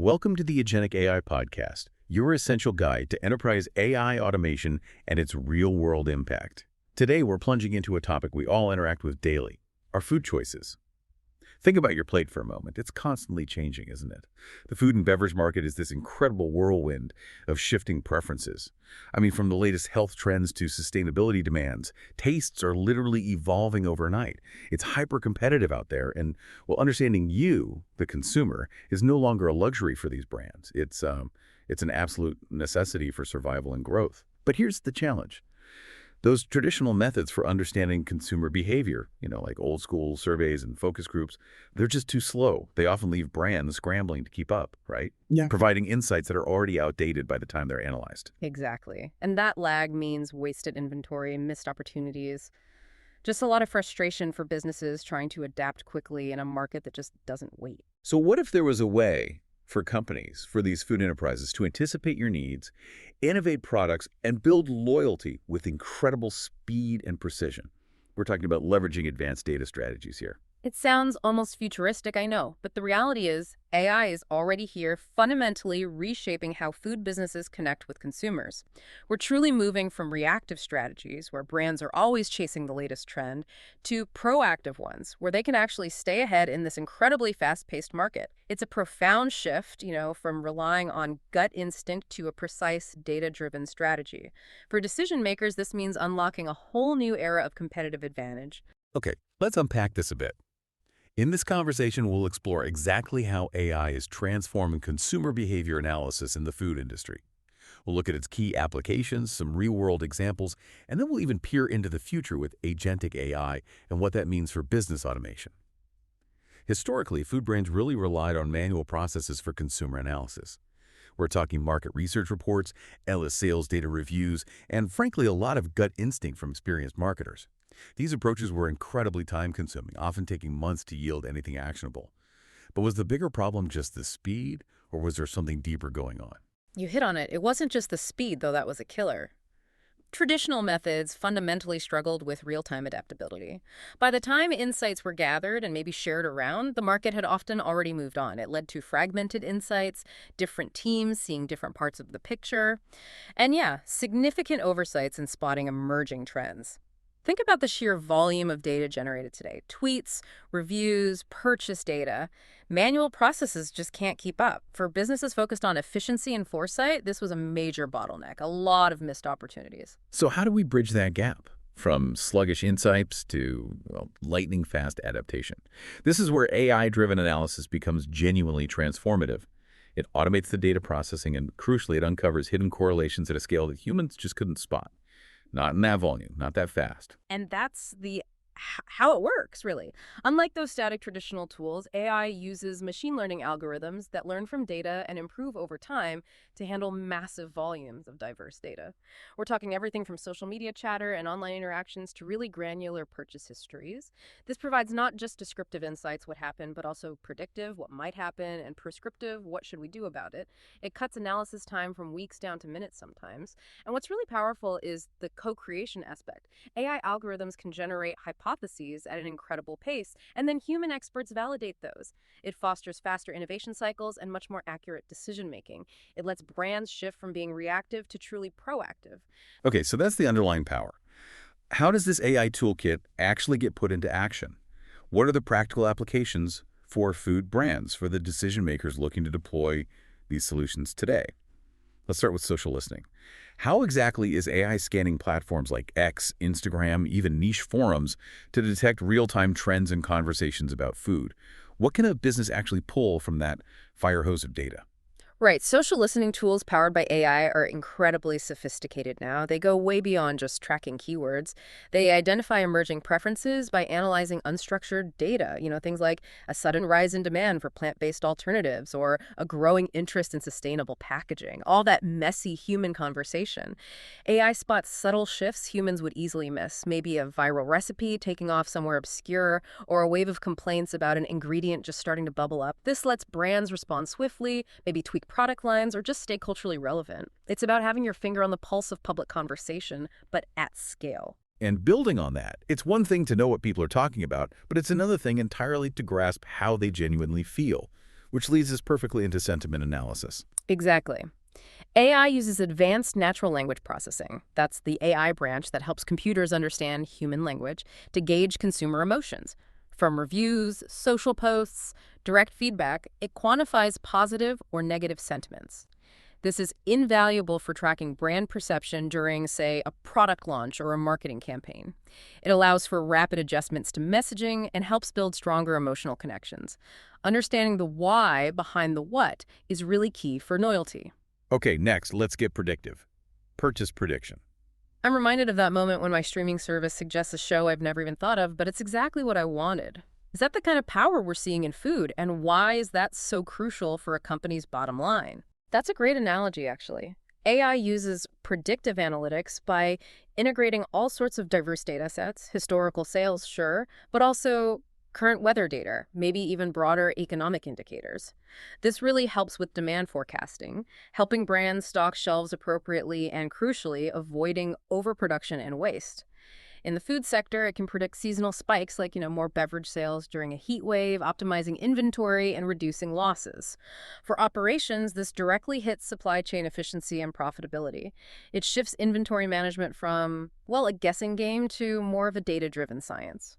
Welcome to the Agentic AI podcast, your essential guide to enterprise AI automation and its real-world impact. Today, we're plunging into a topic we all interact with daily, our food choices. Think about your plate for a moment. It's constantly changing, isn't it? The food and beverage market is this incredible whirlwind of shifting preferences. From the latest health trends to sustainability demands, tastes are literally evolving overnight. It's hyper-competitive out there, and, understanding you, the consumer, is no longer a luxury for these brands. It's an absolute necessity for survival and growth. But here's the challenge. Those traditional methods for understanding consumer behavior, like old school surveys and focus groups, they're just too slow. They often leave brands scrambling to keep up, right? Yeah. Providing insights that are already outdated by the time they're analyzed. Exactly. And that lag means wasted inventory, missed opportunities, just a lot of frustration for businesses trying to adapt quickly in a market that just doesn't wait. So what if there was a way for companies, for these food enterprises, to anticipate your needs, innovate products, and build loyalty with incredible speed and precision? We're talking about leveraging advanced data strategies here. It sounds almost futuristic, I know, but the reality is AI is already here, fundamentally reshaping how food businesses connect with consumers. We're truly moving from reactive strategies, where brands are always chasing the latest trend, to proactive ones, where they can actually stay ahead in this incredibly fast-paced market. It's a profound shift, from relying on gut instinct to a precise, data-driven strategy. For decision makers, this means unlocking a whole new era of competitive advantage. Okay, let's unpack this a bit. In this conversation, we'll explore exactly how AI is transforming consumer behavior analysis in the food industry. We'll look at its key applications, some real-world examples, and then we'll even peer into the future with Agentic AI and what that means for business automation. Historically, food brands really relied on manual processes for consumer analysis. We're talking market research reports, endless sales data reviews, and frankly, a lot of gut instinct from experienced marketers. These approaches were incredibly time-consuming, often taking months to yield anything actionable. But was the bigger problem just the speed, or was there something deeper going on? You hit on it. It wasn't just the speed, though, that was a killer. Traditional methods fundamentally struggled with real-time adaptability. By the time insights were gathered and maybe shared around, the market had often already moved on. It led to fragmented insights, different teams seeing different parts of the picture, and significant oversights in spotting emerging trends. Think about the sheer volume of data generated today. Tweets, reviews, purchase data. Manual processes just can't keep up. For businesses focused on efficiency and foresight, this was a major bottleneck, a lot of missed opportunities. So how do we bridge that gap from sluggish insights to lightning-fast adaptation? This is where AI-driven analysis becomes genuinely transformative. It automates the data processing, and crucially, it uncovers hidden correlations at a scale that humans just couldn't spot. Not in that volume, not that fast. And that's how it works, really. Unlike those static traditional tools, AI uses machine learning algorithms that learn from data and improve over time to handle massive volumes of diverse data. We're talking everything from social media chatter and online interactions to really granular purchase histories. This provides not just descriptive insights, what happened, but also predictive, what might happen, and prescriptive, what should we do about it. It cuts analysis time from weeks down to minutes sometimes. And what's really powerful is the co-creation aspect. AI algorithms can generate hypotheses at an incredible pace, and then human experts validate those. It fosters faster innovation cycles and much more accurate decision-making. It lets brands shift from being reactive to truly proactive. Okay, so that's the underlying power. How does this AI toolkit actually get put into action? What are the practical applications for food brands, for the decision makers looking to deploy these solutions today? Let's start with social listening. How exactly is AI scanning platforms like X, Instagram, even niche forums to detect real-time trends and conversations about food? What can a business actually pull from that fire hose of data? Right. Social listening tools powered by AI are incredibly sophisticated now. They go way beyond just tracking keywords. They identify emerging preferences by analyzing unstructured data, things like a sudden rise in demand for plant-based alternatives or a growing interest in sustainable packaging, all that messy human conversation. AI spots subtle shifts humans would easily miss, maybe a viral recipe taking off somewhere obscure or a wave of complaints about an ingredient just starting to bubble up. This lets brands respond swiftly, maybe tweak product lines, or just stay culturally relevant. It's about having your finger on the pulse of public conversation, but at scale. And building on that, it's one thing to know what people are talking about, but it's another thing entirely to grasp how they genuinely feel. which leads us perfectly into sentiment analysis. Exactly. AI uses advanced natural language processing. That's the AI branch that helps computers understand human language to gauge consumer emotions. From reviews, social posts, direct feedback, it quantifies positive or negative sentiments. This is invaluable for tracking brand perception during, say, a product launch or a marketing campaign. It allows for rapid adjustments to messaging and helps build stronger emotional connections. Understanding the why behind the what is really key for loyalty. Okay, next, let's get predictive. Purchase prediction. I'm reminded of that moment when my streaming service suggests a show I've never even thought of, but it's exactly what I wanted. Is that the kind of power we're seeing in food, and why is that so crucial for a company's bottom line? That's a great analogy, actually. AI uses predictive analytics by integrating all sorts of diverse data sets, historical sales, sure, but also current weather data, maybe even broader economic indicators. This really helps with demand forecasting, helping brands stock shelves appropriately and, crucially, avoiding overproduction and waste. In the food sector, it can predict seasonal spikes like, more beverage sales during a heat wave, optimizing inventory and reducing losses. For operations, this directly hits supply chain efficiency and profitability. It shifts inventory management from, well, a guessing game to more of a data-driven science.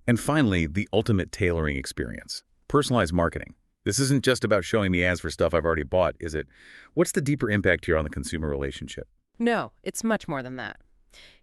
And finally, the ultimate tailoring experience. Personalized marketing. This isn't just about showing me ads for stuff I've already bought, is it? What's the deeper impact here on the consumer relationship? No, it's much more than that.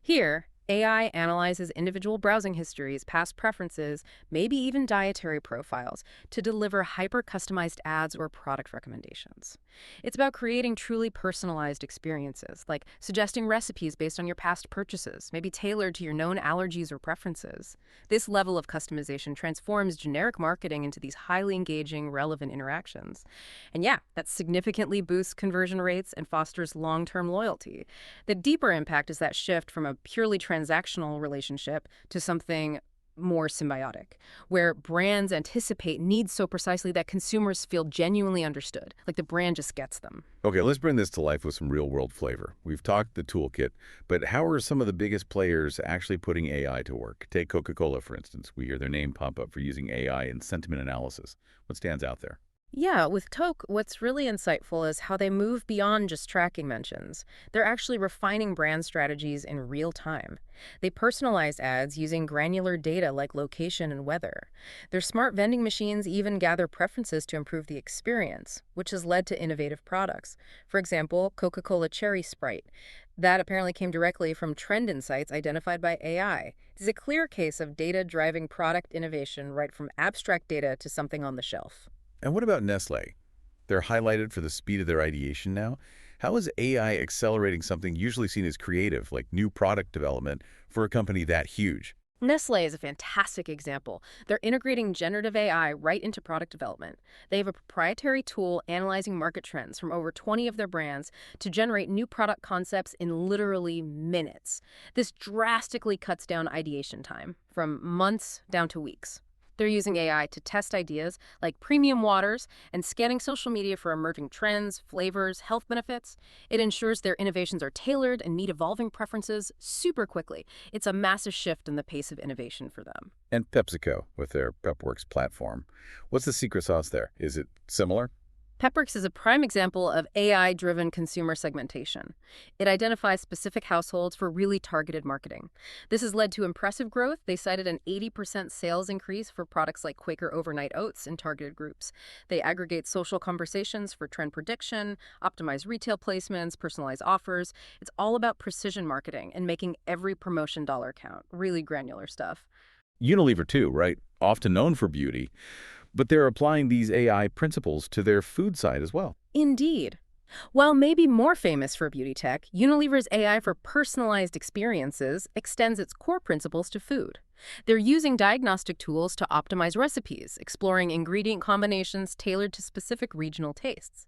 Here, AI analyzes individual browsing histories, past preferences, maybe even dietary profiles, to deliver hyper-customized ads or product recommendations. It's about creating truly personalized experiences, like suggesting recipes based on your past purchases, maybe tailored to your known allergies or preferences. This level of customization transforms generic marketing into these highly engaging, relevant interactions. And yeah, that significantly boosts conversion rates and fosters long-term loyalty. The deeper impact is that shift from a purely transactional relationship to something more symbiotic, where brands anticipate needs so precisely that consumers feel genuinely understood, like the brand just gets them. Okay, let's bring this to life with some real-world flavor. We've talked the toolkit, but how are some of the biggest players actually putting AI to work? Take Coca-Cola, for instance. We hear their name pop up for using AI in sentiment analysis. What stands out there? Yeah, with Toke, what's really insightful is how they move beyond just tracking mentions. They're actually refining brand strategies in real time. They personalize ads using granular data like location and weather. Their smart vending machines even gather preferences to improve the experience, which has led to innovative products. For example, Coca-Cola Cherry Sprite. That apparently came directly from trend insights identified by AI. This is a clear case of data driving product innovation right from abstract data to something on the shelf. And what about Nestle? They're highlighted for the speed of their ideation now. How is AI accelerating something usually seen as creative, like new product development, for a company that huge? Nestle is a fantastic example. They're integrating generative AI right into product development. They have a proprietary tool analyzing market trends from over 20 of their brands to generate new product concepts in literally minutes. This drastically cuts down ideation time from months down to weeks. They're using AI to test ideas like premium waters and scanning social media for emerging trends, flavors, health benefits. It ensures their innovations are tailored and meet evolving preferences super quickly. It's a massive shift in the pace of innovation for them. And PepsiCo, with their PepWorks platform. What's the secret sauce there? Is it similar? Pepworks is a prime example of AI-driven consumer segmentation. It identifies specific households for really targeted marketing. This has led to impressive growth. They cited an 80% sales increase for products like Quaker Overnight Oats in targeted groups. They aggregate social conversations for trend prediction, optimize retail placements, personalize offers. It's all about precision marketing and making every promotion dollar count. Really granular stuff. Unilever too, right? Often known for beauty. But they're applying these AI principles to their food side as well. Indeed. While maybe more famous for beauty tech, Unilever's AI for personalized experiences extends its core principles to food. They're using diagnostic tools to optimize recipes, exploring ingredient combinations tailored to specific regional tastes.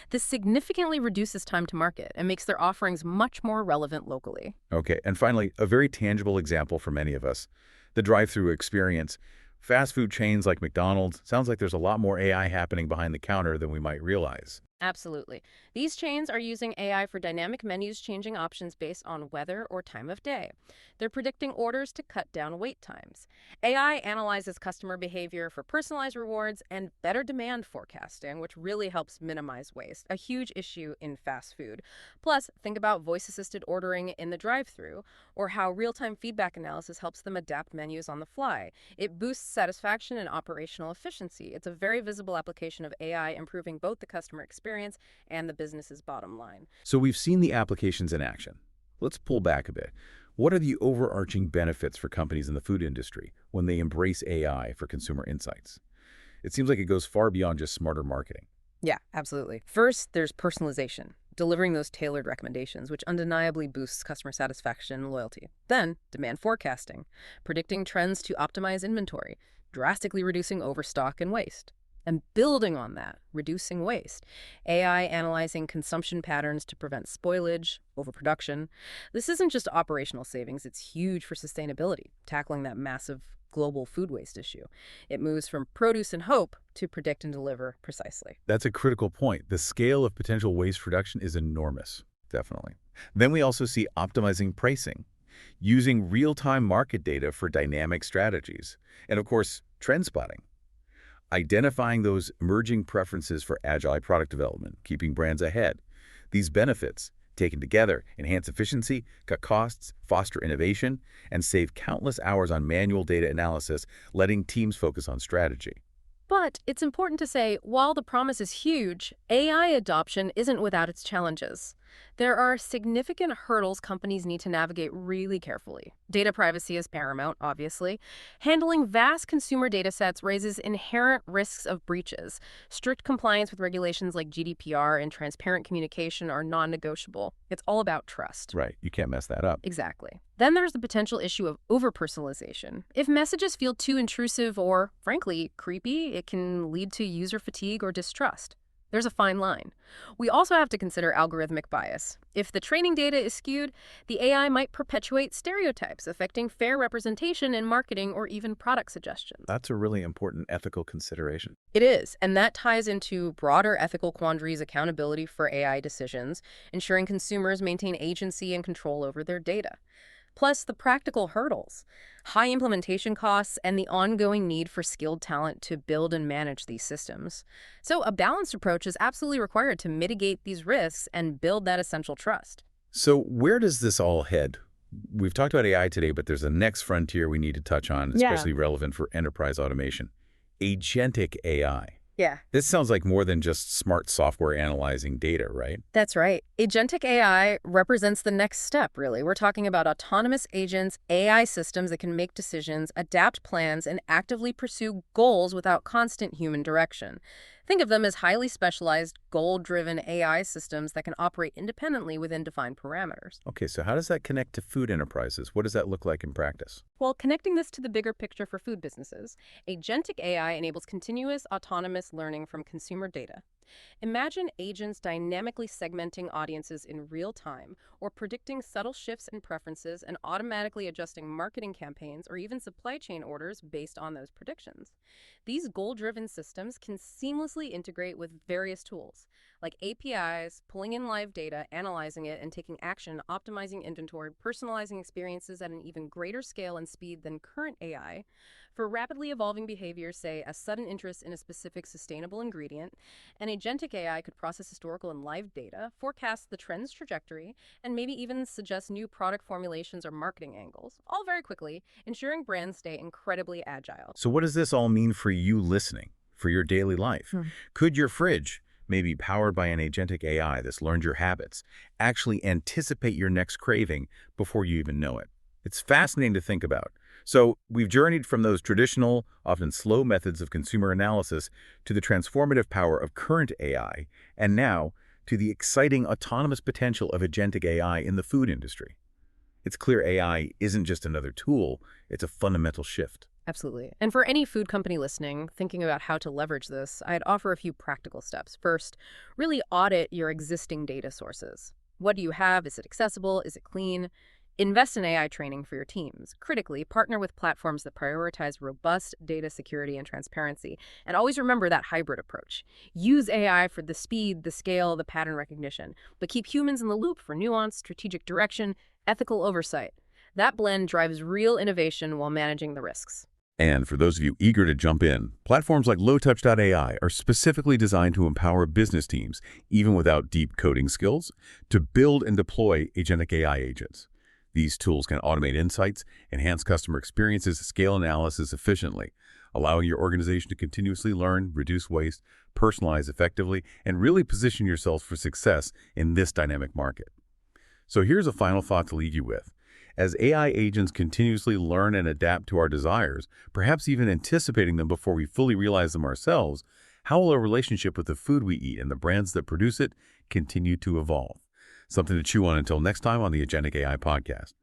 This significantly reduces time to market and makes their offerings much more relevant locally. Okay, and finally, a very tangible example for many of us, the drive-through experience. Fast food chains like McDonald's, sounds like there's a lot more AI happening behind the counter than we might realize. Absolutely. These chains are using AI for dynamic menus, changing options based on weather or time of day. They're predicting orders to cut down wait times. AI analyzes customer behavior for personalized rewards and better demand forecasting, which really helps minimize waste, a huge issue in fast food. Plus, think about voice-assisted ordering in the drive-thru, or how real-time feedback analysis helps them adapt menus on the fly. It boosts satisfaction and operational efficiency. It's a very visible application of AI improving both the customer experience and the business's bottom line. So we've seen the applications in action. Let's pull back a bit. What are the overarching benefits for companies in the food industry when they embrace AI for consumer insights? It seems like it goes far beyond just smarter marketing. Yeah, absolutely. First, there's personalization, delivering those tailored recommendations, which undeniably boosts customer satisfaction and loyalty. Then, demand forecasting, predicting trends to optimize inventory, drastically reducing overstock and waste. And building on that, reducing waste, AI analyzing consumption patterns to prevent spoilage, overproduction. This isn't just operational savings, it's huge for sustainability, tackling that massive global food waste issue. It moves from produce and hope to predict and deliver precisely. That's a critical point. The scale of potential waste reduction is enormous, definitely. Then we also see optimizing pricing, using real-time market data for dynamic strategies, and of course, trend spotting. Identifying those emerging preferences for agile product development, keeping brands ahead. These benefits, taken together, enhance efficiency, cut costs, foster innovation, and save countless hours on manual data analysis, letting teams focus on strategy. But it's important to say, while the promise is huge, AI adoption isn't without its challenges. There are significant hurdles companies need to navigate really carefully. Data privacy is paramount, obviously. Handling vast consumer data sets raises inherent risks of breaches. Strict compliance with regulations like GDPR and transparent communication are non-negotiable. It's all about trust. Right, you can't mess that up. Exactly. Then there's the potential issue of over-personalization. If messages feel too intrusive or, frankly, creepy, it can lead to user fatigue or distrust. There's a fine line. We also have to consider algorithmic bias. If the training data is skewed, the AI might perpetuate stereotypes, affecting fair representation in marketing or even product suggestions. That's a really important ethical consideration. It is, and that ties into broader ethical quandaries, accountability for AI decisions, ensuring consumers maintain agency and control over their data. Plus the practical hurdles, high implementation costs, and the ongoing need for skilled talent to build and manage these systems. So a balanced approach is absolutely required to mitigate these risks and build that essential trust. So where does this all head? We've talked about AI today, but there's a next frontier we need to touch on, especially relevant for enterprise automation. Agentic AI. Yeah. This sounds like more than just smart software analyzing data, right? That's right. Agentic AI represents the next step, really. We're talking about autonomous agents, AI systems that can make decisions, adapt plans, and actively pursue goals without constant human direction. Think of them as highly specialized, goal-driven AI systems that can operate independently within defined parameters. Okay, so how does that connect to food enterprises? What does that look like in practice? Well, connecting this to the bigger picture for food businesses, agentic AI enables continuous autonomous learning from consumer data. Imagine agents dynamically segmenting audiences in real time or predicting subtle shifts in preferences and automatically adjusting marketing campaigns or even supply chain orders based on those predictions. These goal-driven systems can seamlessly integrate with various tools like APIs, pulling in live data, analyzing it, and taking action, optimizing inventory, personalizing experiences at an even greater scale and speed than current AI. For rapidly evolving behaviors, say a sudden interest in a specific sustainable ingredient, an agentic AI could process historical and live data, forecast the trend's trajectory, and maybe even suggest new product formulations or marketing angles, all very quickly, ensuring brands stay incredibly agile. So what does this all mean for you listening, for your daily life? Could your fridge, maybe powered by an agentic AI that's learned your habits, actually anticipate your next craving before you even know it? It's fascinating to think about. So we've journeyed from those traditional, often slow methods of consumer analysis to the transformative power of current AI, and now to the exciting autonomous potential of agentic AI in the food industry. It's clear AI isn't just another tool, it's a fundamental shift. Absolutely. And for any food company listening, thinking about how to leverage this, I'd offer a few practical steps. First, really audit your existing data sources. What do you have? Is it accessible? Is it clean? Invest in AI training for your teams. Critically, partner with platforms that prioritize robust data security and transparency. And always remember that hybrid approach. Use AI for the speed, the scale, the pattern recognition, but keep humans in the loop for nuance, strategic direction, ethical oversight. That blend drives real innovation while managing the risks. And for those of you eager to jump in, platforms like lowtouch.ai are specifically designed to empower business teams, even without deep coding skills, to build and deploy agentic AI agents. These tools can automate insights, enhance customer experiences, scale analysis efficiently, allowing your organization to continuously learn, reduce waste, personalize effectively, and really position yourselves for success in this dynamic market. So here's a final thought to leave you with. As AI agents continuously learn and adapt to our desires, perhaps even anticipating them before we fully realize them ourselves, how will our relationship with the food we eat and the brands that produce it continue to evolve? Something to chew on until next time on the Agentic AI podcast.